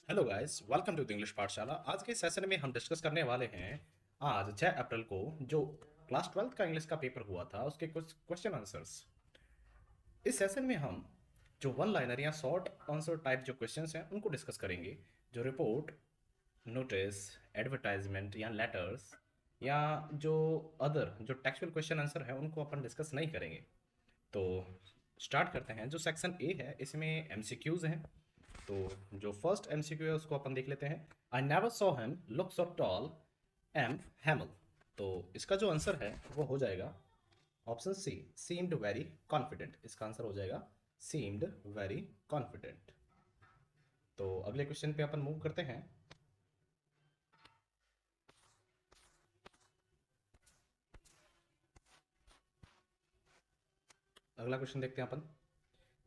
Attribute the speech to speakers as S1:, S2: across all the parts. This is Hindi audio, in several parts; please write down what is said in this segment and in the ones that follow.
S1: Hello guys, welcome to the English पाठशाला। आज के सेशन में हम डिस्कस करने वाले हैं आज 6 अप्रैल को जो क्लास 12th का इंग्लिश का पेपर हुआ था उसके कुछ क्वेश्चन आंसर्स। इस सेशन में हम जो वन लाइनर या शॉर्ट आंसर टाइप जो क्वेश्चंस हैं उनको डिस्कस करेंगे। जो रिपोर्ट, नोटिस, एडवर्टाइजमेंट या लेटर्स या जो अदर जो टेक्सुअल क्वेश्चन आंसर है उनको अपन डिस्कस नहीं करेंगे। तो स्टार्ट करते हैं। जो सेक्शन ए है इसमें एमसीक्यूज हैं। तो जो फर्स्ट एमसीक्यू है उसको अपन देख लेते हैं। I never saw him look so tall M Hamel. तो इसका जो आंसर है वो हो जाएगा option C, seemed very confident. इसका आंसर हो जाएगा सीम्ड वेरी कॉन्फिडेंट। तो अगले क्वेश्चन पे अपन मूव करते हैं। अगला क्वेश्चन देखते हैं अपन।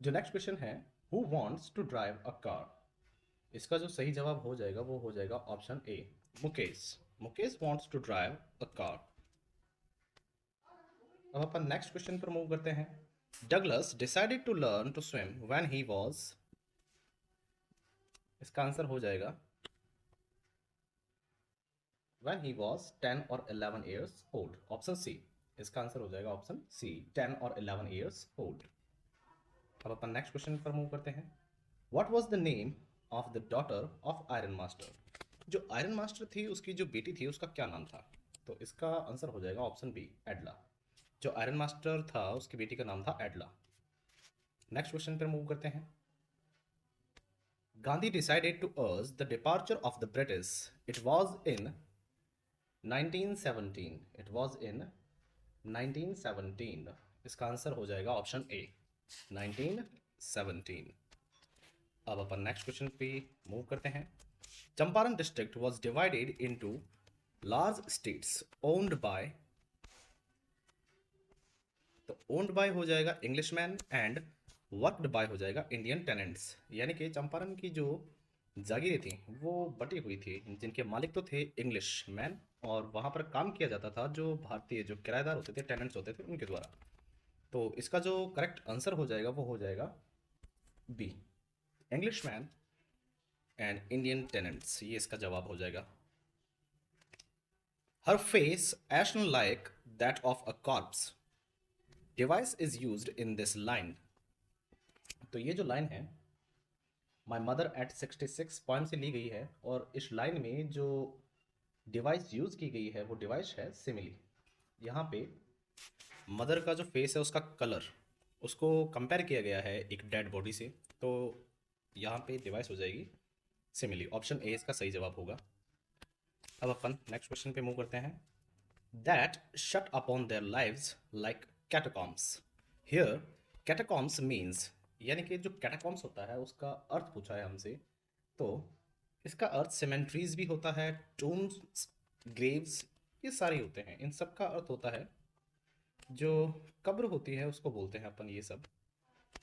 S1: जो नेक्स्ट क्वेश्चन है, who wants to drive a car. इसका जो सही जवाब हो जाएगा वो हो जाएगा option A, Mukesh. Mukesh wants to drive a car. अब अपन नेक्स्ट क्वेश्चन पर मूव करते हैं। Douglas decided to learn to swim when he was. इसका आंसर हो जाएगा व्हेन ही वाज 10 और 11 इयर्स ओल्ड, ऑप्शन सी। इसका आंसर हो जाएगा ऑप्शन सी, 10 और 11 इयर्स ओल्ड। अब अपन नेक्स्ट क्वेश्चन पर मूव करते हैं। What was the name of the daughter of iron master. जो आयरन मास्टर थी उसकी जो बेटी थी उसका क्या नाम था। तो इसका आंसर हो जाएगा ऑप्शन बी, एडला। जो आयरन मास्टर था उसकी बेटी का नाम था एडला। नेक्स्ट क्वेश्चन पर मूव करते हैं। Gandhi decided to urge the departure of the British. It was in 1917. It was in 1917. इसका आंसर हो जाएगा ऑप्शन ए, 1917। अब अपन नेक्स्ट क्वेश्चन पे मूव करते हैं। Champaran district was divided into large states owned by. तो ओन्ड बाय हो जाएगा इंग्लिशमैन एंड वर्कड बाय हो जाएगा इंडियन टेनेंट्स। यानी कि चंपारण की जो जागीरें थी वो बटी हुई थी, जिनके मालिक तो थे इंग्लिश मैन और वहाँ पर काम किया जाता था जो भारतीय जो किराएदार होते थे, टेनेंट्स होते थे, उनके द्वारा। तो इसका जो करेक्ट आंसर हो जाएगा वो हो जाएगा B, English man and Indian tenants. ये इसका जवाब हो जाएगा। हर fashion like that of a corpse device is used in this line. तो ये जो लाइन है माई मदर एट 66 पॉइंट से ली गई है और इस लाइन में जो डिवाइस यूज़ की गई है वो डिवाइस है सिमिली। यहाँ पे मदर का जो फेस है उसका कलर उसको कंपेयर किया गया है एक डेड बॉडी से। तो यहाँ पे डिवाइस हो जाएगी सिमिली। ऑप्शन ए इसका सही जवाब होगा। अब अपन नेक्स्ट क्वेश्चन पे मूव करते हैं। That shut upon their lives like catacombs. Here catacombs means, यानी कि जो कैटाकॉम्स होता है उसका अर्थ पूछा है हमसे। तो इसका अर्थ सेमेंट्रीज भी होता है, टूम्स, ग्रेव्स, ये सारे होते हैं। इन सब का अर्थ होता है जो कब्र होती है उसको बोलते हैं अपन ये सब।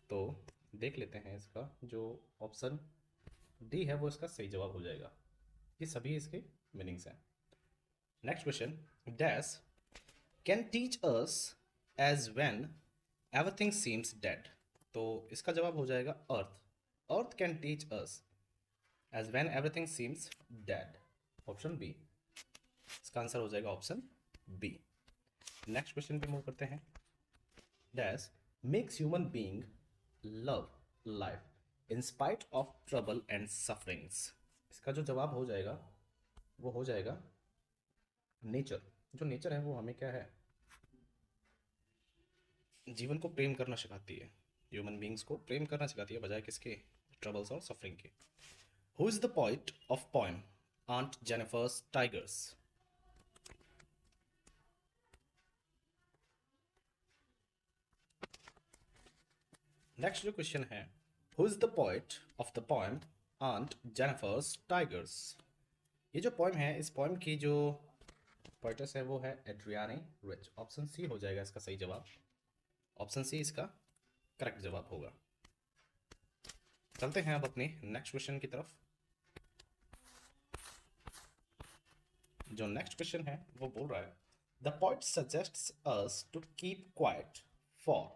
S1: तो देख लेते हैं इसका जो ऑप्शन डी है वो इसका सही जवाब हो जाएगा। ये सभी इसके मीनिंग्स हैं। Next question, dash can teach us age when everything seems dead. तो इसका जवाब हो जाएगा earth. Earth can teach us age when everything seems dead, option B. इसका आंसर हो जाएगा ऑप्शन बी। नेक्स्ट क्वेश्चन पे मूव करते हैं। Dash makes human being love life in spite of trouble and sufferings. इसका जो जवाब हो जाएगा वो हो जाएगा नेचर। जो नेचर है वो हमें क्या है, जीवन को प्रेम करना सिखाती है। ह्यूमन बींग्स को प्रेम करना सिखाती है बजाय किसके, ट्रबल्स और सफरिंग के। Who is the point of poem Aunt Jennifer's Tigers. Next जो क्वेश्चन है, who is the poet of the poem Aunt Jennifer's Tigers. ये जो पोएम है इस पोएम की जो पोइटस है वो है एड्रियाने रिच। ऑप्शन सी हो जाएगा इसका सही जवाब। ऑप्शन सी इसका करेक्ट जवाब होगा। चलते हैं अब अपने नेक्स्ट क्वेश्चन की तरफ। जो नेक्स्ट क्वेश्चन है वो बोल रहा है the point suggests us to keep quiet for.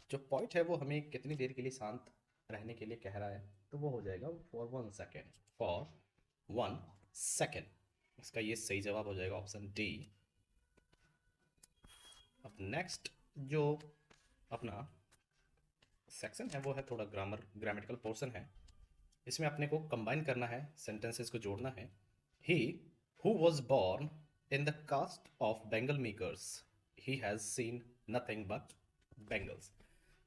S1: जो पॉइंट है वो हमें कितनी देर के लिए शांत रहने के लिए कह रहा है। तो वो हो जाएगा फॉर 1 सेकेंड, फॉर 1 सेकेंड। इसका ये सही जवाब हो जाएगा ऑप्शन डी। अब नेक्स्ट जो अपना सेक्शन है वो है थोड़ा ग्रामेटिकल पोर्शन है। इसमें अपने को कंबाइन करना है, सेंटेंसेस को जोड़ना है। He who was born in the caste of bangle makers, he has seen nothing but bangles.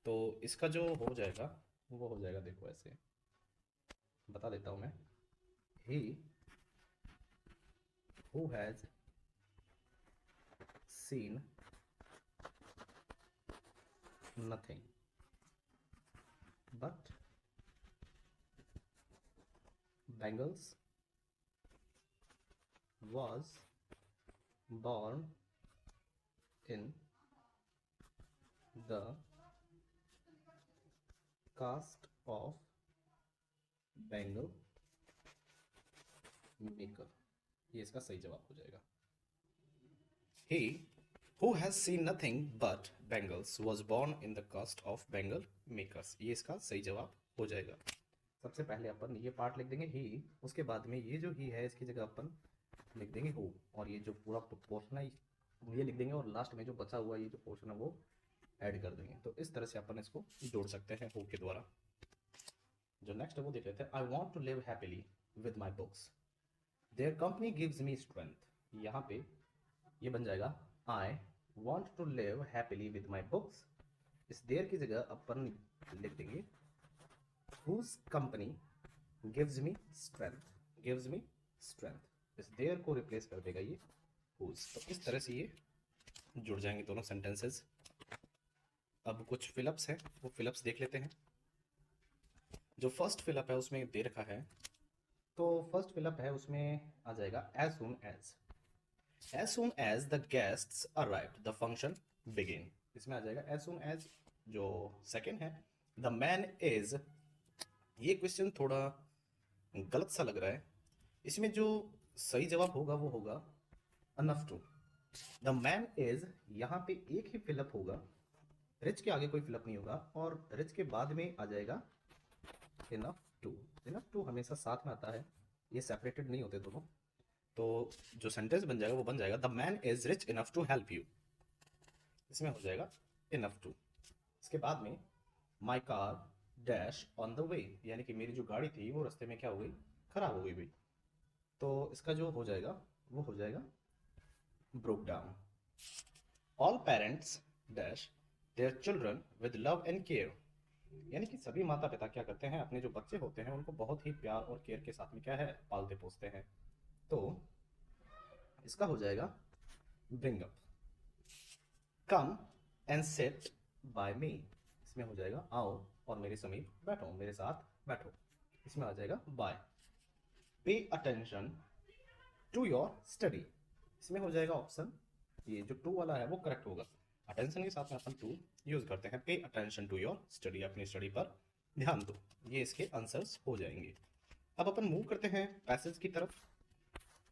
S1: तो इसका जो हो जाएगा वो हो जाएगा, देखो ऐसे बता देता हूँ मैं। He who has seen nothing but bangles was born in the caste of Bengal maker। ये इसका सही जवाब हो जाएगा। He who has seen nothing but Bengals was born in the caste of Bengal makers। ये इसका सही जवाब हो जाएगा। सबसे पहले अपन ये पार्ट लिख देंगे ही, उसके बाद में ये जो ही है इसकी जगह अपन लिख देंगे हो, और ये जो पूरा पोर्शन है ये लिख देंगे, और लास्ट में जो बचा हुआ ये जो पोर्शन है वो ऐड कर देंगे। तो इस तरह से अपन इसको जोड़ सकते हैं हो के द्वारा। जो नेक्स्ट है वो देख लेते हैं। I want to live happily with my books, their company gives me strength. यहाँ पे ये बन जाएगा I want to live happily with my books. इस देयर की जगह अपन लिख देंगे whose company gives me strength, gives me strength. इस देयर को रिप्लेस कर देगा ये हुज। तो इस तरह से ये जुड़ जाएंगे दोनों सेंटेंसेस। अब कुछ फिलअप्स हैं, वो फिलअप्स देख लेते हैं। जो फर्स्ट फिलअप है उसमें दे रखा है, तो फर्स्ट फिलअप है उसमें आ जाएगा as soon as the guests arrived the function begin। इसमें आ जाएगा as soon as। जो सेकंड है the man is, ये क्वेश्चन थोड़ा गलत सा लग रहा है। इसमें जो सही जवाब होगा वो होगा enough to। the man is यहाँ पे एक ही फिलअप होगा, रिच के आगे कोई फिलअप नहीं होगा, और रिच के बाद में आ जाएगा enough to। enough to हमेशा साथ में आता है, ये सेपरेटेड नहीं होते दोनों। तो जो सेंटेंस बन जाएगा वो बन जाएगा the man is rich enough to help you. इसमें हो जाएगा इनफ टू। इसके बाद में my car dash on the way, यानी कि मेरी जो गाड़ी थी वो रास्ते में क्या हो गई, खराब हो गई भाई। तो इसका जो हो जाएगा वो हो जाएगा broke down. All parents dash their children with love and care, यानी कि सभी माता पिता क्या करते हैं, अपने जो बच्चे होते हैं उनको बहुत ही प्यार और केयर के साथ में क्या है, पालते पोसते हैं। तो इसका हो जाएगा bring up. Come and sit by me, इसमें हो जाएगा आओ और मेरे समीप बैठो, मेरे साथ बैठो। इसमें आ जाएगा बाय। पे अटेंशन टू योर स्टडी, इसमें हो जाएगा ऑप्शन, ये जो टू वाला है वो करेक्ट होगा। अटेंशन के साथ में अपन टू यूज करते हैं। Pay attention to your study, अपनी स्टडी पर ध्यान दो। ये इसके आंसर्स हो जाएंगे। अब अपन मूव करते हैं पैसेज की तरफ।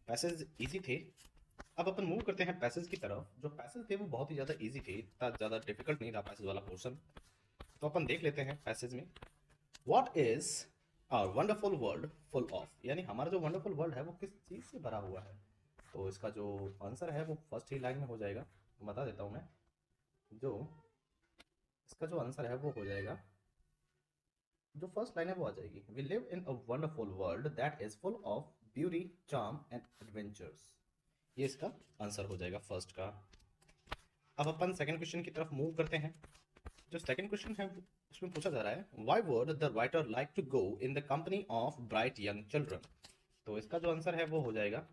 S1: पैसेज इजी थे, अब अपन मूव करते हैं पैसेज की तरफ। जो पैसेज थे वो बहुत ही ज़्यादा इजी थे, इतना ज़्यादा डिफिकल्ट नहीं था पैसेज वाला पोर्शन। तो अपन देख लेते हैं पैसेज में। What is our wonderful world full of, यानी हमारा जो वंडरफुल वर्ल्ड है वो किस चीज़ से भरा हुआ है। तो इसका जो आंसर है वो फर्स्ट ही लाइन में हो जाएगा, बता देता हूँ मैं। जो इसका जो आंसर है वो हो जाएगा, जो फर्स्ट लाइन है वो आ जाएगी, we live in a wonderful world that is full of beauty charm and adventures. ये इसका आंसर हो जाएगा फर्स्ट का। अब अपन सेकंड क्वेश्चन की तरफ मूव करते हैं। जो सेकंड क्वेश्चन है उसमें पूछा जा रहा है why would the writer like to go in the company of bright young children. तो इसका जो आंसर है वो हो जाएगा,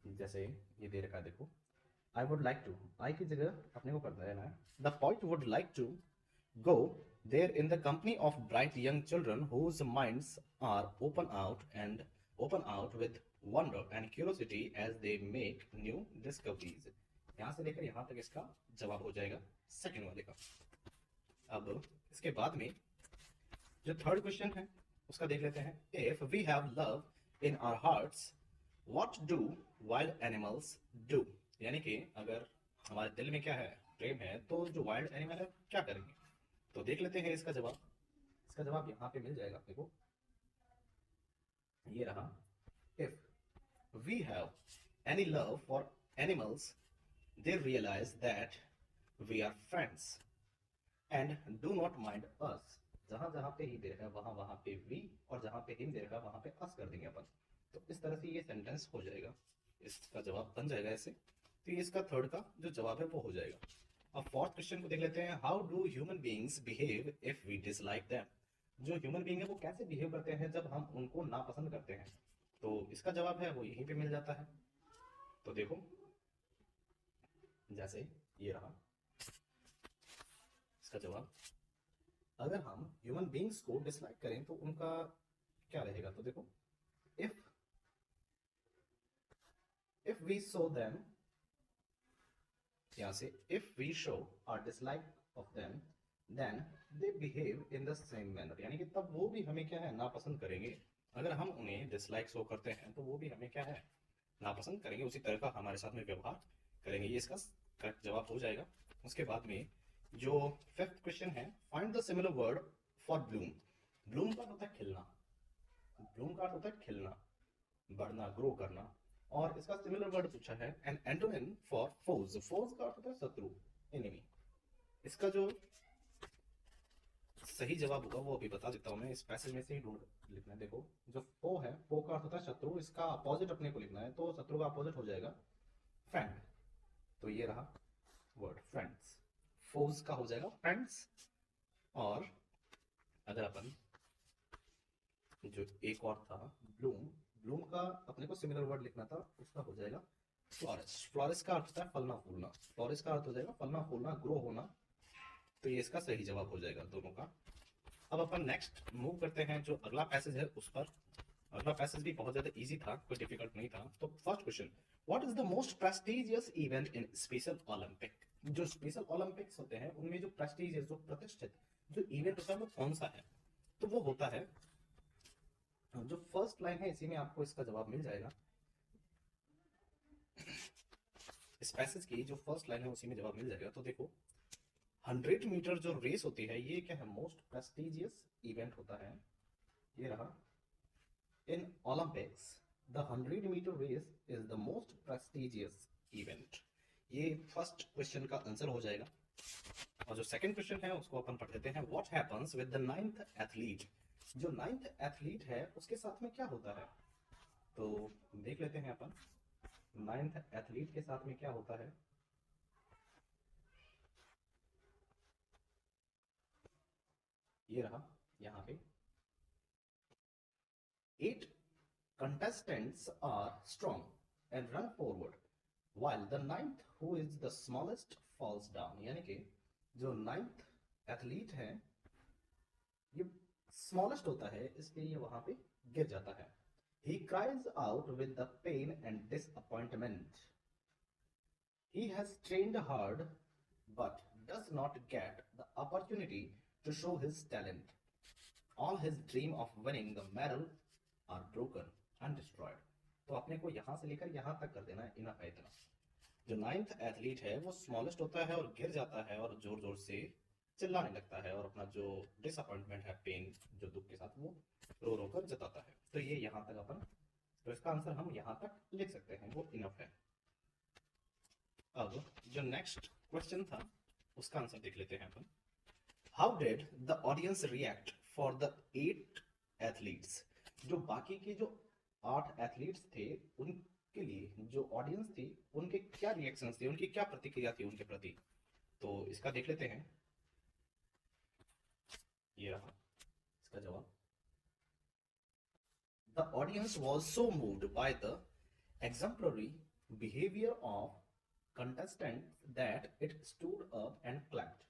S1: जैसे ये दे रखा है देखो, I would like to, I की जगह अपने को करना है। The poet would like to go there in the company of bright young children whose minds are open out with wonder and curiosity as they make new discoveries। यहाँ से लेकर यहाँ तक इसका जवाब हो जाएगा सेकंड वाले का। अब इसके बाद में जो थर्ड क्वेश्चन है उसका देख लेते हैं। If we have love in our hearts what do wild animals do, यानी कि अगर हमारे दिल में क्या है, प्रेम है, तो जो वाइल्ड एनिमल है क्या करेंगे। तो देख लेते हैं इसका जवाब। इसका जवाब यहाँ पे मिल जाएगा अपने को, ये रहा। If we have any love for animals they realise that we are friends and do not mind us. जहां जहां पे ही दे रखा है वहां वहां पे वी, और जहां पे हिम दे रखा है वहां पे अस कर देंगे अपन। तो इस तरह से ये सेंटेंस हो जाएगा, इसका जवाब बन जाएगा ऐसे। तो ये इसका थर्ड का जो जवाब है वो हो जाएगा। अब फोर्थ क्वेश्चन को देख लेते हैं। How do human beings behave if we dislike them. जो ह्यूमन बीइंग है वो कैसे बिहेव करते हैं जब हम उनको नापसंद करते हैं। तो इसका जवाब है वो यहीं पे मिल जाता है। तो देखो, जैसे ये रहा इसका जवाब। अगर हम ह्यूमन बीइंग्स को डिसलाइक करें तो उनका क्या रहेगा। तो देखो, if if we show them, यहां से if we show our dislike of them then they behave in the same manner, यानी कि तब वो भी हमें क्या है नापसंद करेंगे। अगर हम उन्हें डिसलाइक शो करते हैं तो वो भी हमें क्या है नापसंद करेंगे, उसी तरह का हमारे साथ में व्यवहार करेंगे। ये इसका करेक्ट जवाब हो जाएगा। उसके बाद में जो फिफ्थ क्वेश्चन है, find the similar word for Bloom. Bloom का होता है खिलना, ब्लूम का होता है खिलना, बढ़ना, ग्रो करना। और इसका सिमिलर वर्ड पूछा है एन एंटोनिम फॉर फोज। फोज का होता है शत्रु, एनिमी। इसका जो सही जवाब होगा वो अभी बता देता हूं मैं, इस पैसेज में से ही ढूंढ लिखना है। देखो, जो फो है, फो का अर्थ होता है शत्रु, इसका अपोजिट अपने को लिखना है, तो शत्रु का अपोजिट हो जाएगा फ्रेंड। तो ये रहा वर्ड फ्रेंड्स, फोज का हो जाएगा फ्रेंड्स। और अगर अपन जो एक और था ब्लूम, ब्लूम का अपने को सिमिलर वर्ड लिखना था, उसका हो जाएगा फ्लोरिस। फ्लोरिस का अर्थ होता है फलना फूलना, फ्लोरिस का अर्थ हो जाएगा फलना फूलना, ग्रो होना। तो ये इसका सही जवाब हो जाएगा दोनों का। अब अपन नेक्स्ट मूव करते हैं जो अगला पैसेज है उस पर। अगला पैसेज भी बहुत ज्यादा इजी था, कोई डिफिकल्ट नहीं था। तो first question, what is the most prestigious event in special Olympic. जो स्पेशल ओलंपिक्स होते हैं उनमें जो प्रेस्टिजियस, जो प्रतिष्ठित जो इवेंट होता है वो कौन सा है। तो वो होता है, जो फर्स्ट लाइन है इसी में आपको इसका जवाब मिल जाएगा। इस पैसेज की जो फर्स्ट लाइन है उसी में जवाब मिल जाएगा। तो देखो, 100 मीटर जो रेस होती है ये क्या है, मोस्ट प्रेस्टिजियस इवेंट होता है। ये रहा, in Olympics the 100 metre race is the most prestigious event. ये फर्स्ट क्वेश्चन का आंसर हो जाएगा। और जो सेकंड क्वेश्चन है उसको अपन पढ़ लेते हैं। What happens with the 9th athlete. जो 9th एथलीट है उसके साथ में क्या होता है। तो देख लेते हैं अपन, 9th एथलीट के साथ में क्या होता है। ये रहा यहाँ पे, 8 contestants are strong and run forward while the 9th who is the smallest falls down। यानी कि जो 9th एथलीट है ये स्मॉलेस्ट होता है, इसलिए ये वहां पे गिर जाता है। He cries out with the pain and disappointment. He has trained hard but does not get the opportunity to show his talent. All his dream of winning the medal are broken and destroyed। तो अपने को यहां से लेकर यहां तक कर देना है, इनफ है इतना। जो 9th एथलीट है वो स्मॉलेस्ट होता है और गिर जाता है और जोर जोर से चिल्लाने लगता है और अपना जो डिसअपॉइंटमेंट है, पेन, जो दुख के साथ वो रो रो कर जताता है। तो ये यहां तक अपन, तो इसका आंसर हम यहां तक लिख सकते हैं, वो इनफ है। अब जो नेक्स्ट क्वेश्चन था उसका आंसर देख लेते हैं अपन। How did the audience react for the 8 athletes. जो बाकी के जो 8 एथलीट्स थे उनके लिए जो ऑडियंस थी उनके क्या रिएक्शंस थे, उनकी क्या प्रतिक्रिया थी उनके प्रति। तो इसका देख लेते हैं। ये रहा इसका जवाब। The audience was so moved by the exemplary behavior of contestants that it stood up and clapped।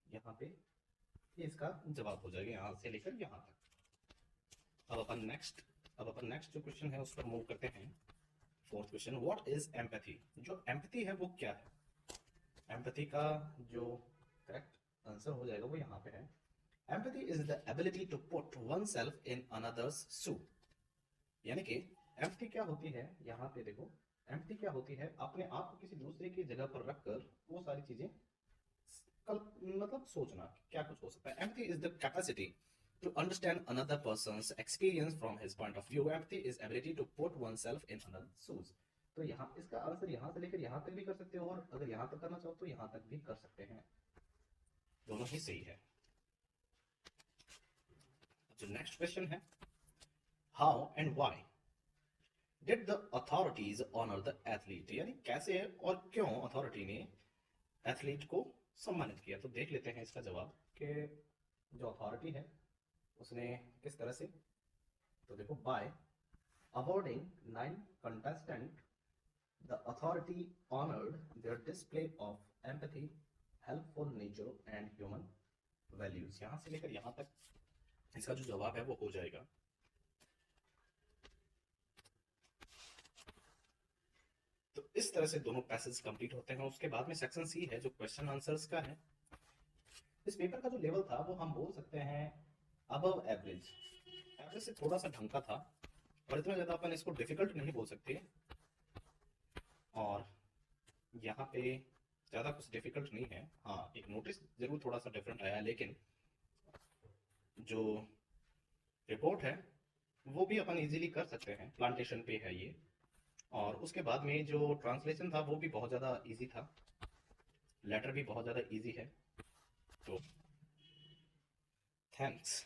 S1: यहाँ पे ये इसका जवाब हो जाएगा यहां से लेकर यहां तक। अब अपन नेक्स्ट जो क्वेश्चन है उस पर मूव करते हैं। Fourth question, what is empathy. जो एम्पैथी है वो क्या है। एम्पैथी का जो करेक्ट आंसर हो जाएगा वो यहाँ पे है। Empathy is the ability to put oneself in another's shoe। यानी कि एम्पैथी क्या होती है, यहाँ पे देखो, एम्पैथी क्या होती है, अपने आप को किसी दूसरे की जगह पर रखकर वो सारी चीजें कल मतलब सोचना क्या कुछ हो सकता है। Empathy is the capacity to understand another person's experience from his point of view. Empathy is ability to put oneself in another shoes। तो यहाँ इसका आंसर यहाँ से लेकर यहाँ तक भी कर सकते हो, और अगर यहाँ तक करना चाहो तो यहाँ तक भी कर सकते हैं, दोनों ही सही है। जो नेक्स्ट क्वेश्चन है, how and why did the authorities honour the athlete, यानी कैसे और क्यों अथॉरिटी ने एथलीट को सम्मानित किया। तो देख लेते हैं इसका जवाब कि जो अथॉरिटी है उसने किस तरह से। तो देखो, by awarding 9 contestant the authority honoured their display of empathy, helpful nature and human values. यहां से लेकर यहां तक इसका जो जवाब है वो हो जाएगा। तो इस तरह से दोनों पैसेज कंप्लीट होते हैं। उसके बाद में सेक्शन सी है जो क्वेश्चन आंसर्स का है। इस पेपर का जो लेवल था वो हम बोल सकते हैं अबव एवरेज, एवरेज से थोड़ा सा ढंग का था, और इतना ज़्यादा अपन इसको डिफिकल्ट नहीं बोल सकते। और यहाँ पे ज़्यादा कुछ डिफिकल्ट नहीं है। हाँ, एक नोटिस जरूर थोड़ा सा डिफरेंट आया, लेकिन जो रिपोर्ट है वो भी अपन इजीली कर सकते हैं। प्लांटेशन पे है ये, और उसके बाद में जो ट्रांसलेशन था वो भी बहुत ज़्यादा इजी था, लेटर भी बहुत ज़्यादा इजी है। तो थैंक्स।